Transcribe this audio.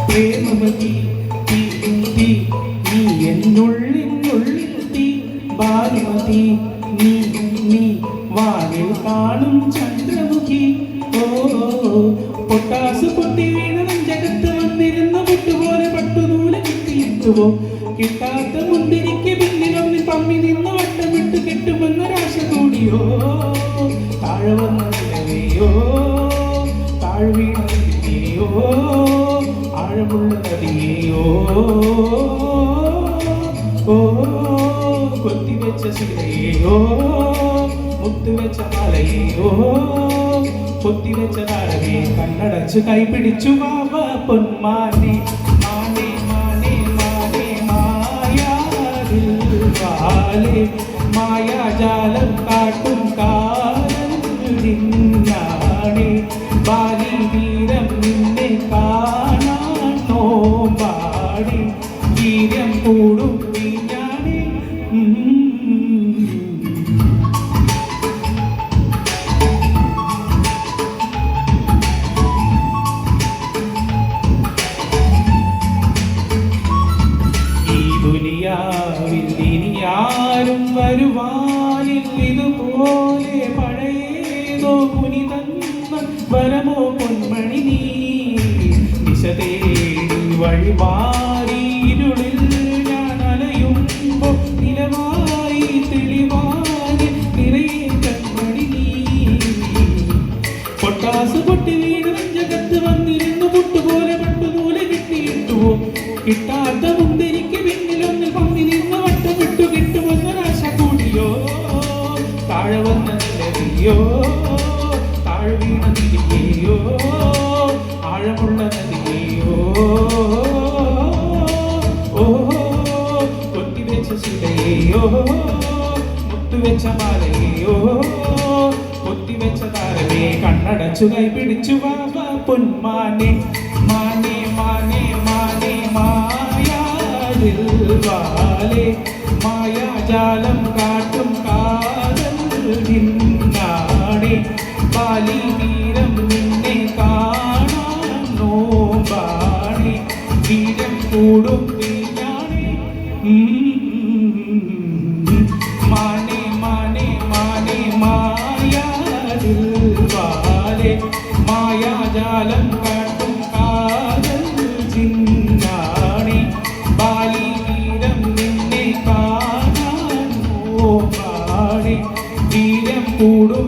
പ്രേമവതി തീ തീ നീ എന്നുള്ളിനുള്ളിൽ തീ ഭാനുമതി നീ നീ വാനിൽ കാണും ചന്ദ്രമുഖി ഓ പൊട്ടാസ് പൊട്ടി വീണ ജഗത്ത് വന്നിരുന്ന മുട്ടുപോലെ പട്ടുനൂല് കിട്ടിയിട്ടുവോ കിട്ടാത്ത മുന്തിരിക്ക് പിന്നിലൊന്നിൽ പമ്മി നിന്ന് വട്ടമിട്ട് കെട്ടുമെന്നൊരാശ കൂടിയോ താഴെ വന്ന നിലവെയോ താഴ്വീണയോ ആഴമുള്ള നദിയെയോ ഓ കൊത്തിവെച്ച ശിലയെയോ മുത്തുവെച്ച മാലയെയോ കൊത്തിവെച്ച താരമേ കണ്ണടച്ച് കൈപിടിച്ചു വാവ പൊന്മാനെ മാനെ മാനെ മാനെ മായാതിൽവാലെ മായാജാലം കാട്ടും കാലനാണേ ബാലി വീരം നിന്നെ കാണാൻ നോമ്പാടി വീര്യം കൂടും ഞാനേ ആരും വരുവാനിൽ ഇതുപോലെ പഴയതോ മുനി തന്ന വരമോ പൊന്മണി നീ ദിശ തേടി വഴിമാറി ഇരുളിൽ ഞാൻ അലയുമ്പോ നിലവായി തെളിവായി നിറയെ കൺമണി നീ പൊട്ടാസ് പൊട്ടി വീണ് ജഗത്ത് വന്നിരുന്നു പുട്ടുപോലെ പട്ടുനൂല് കിട്ടിയിട്ടുവോ കിട്ടാത്ത മുന്തിരിക്ക് പിന്നിലൊന്ന് പമ്മി നിന്ന് വട്ടമിട്ടു കിട്ടുമെന്നൊരാശ കൂടിയോ താഴെ വന്ന നിലവിയോ താഴ്വീണ തിരികെയോ ആഴമുള്ള നദിയെയോ ഓ കൊത്തിവെച്ച ശിലയെയോ മുത്തുവെച്ച മാലയെയോ കൊത്തിവെച്ച താരമേ കണ്ണടച്ചു കൈ പിടിച്ചു വാവ പൊന്മാനെ മാനെ മാനെ മാനെ മായാതിൽവാലെ മായാജാലം കാട്ടും കാതലിനാണേ ബാലി വീരം നിന്നെ കാണാൻ നോമ്പാണേ വീരം കൂടും ഞാനേ മാനെ മാനെ മാനെ മായാതിൽവാലെ മായാജാലം കാട്ടും കാതൽ ചിന്നാണേ ബാലി വീരം നിന്നെ കാണാൻ നോമ്പാണേ വീരം കൂടും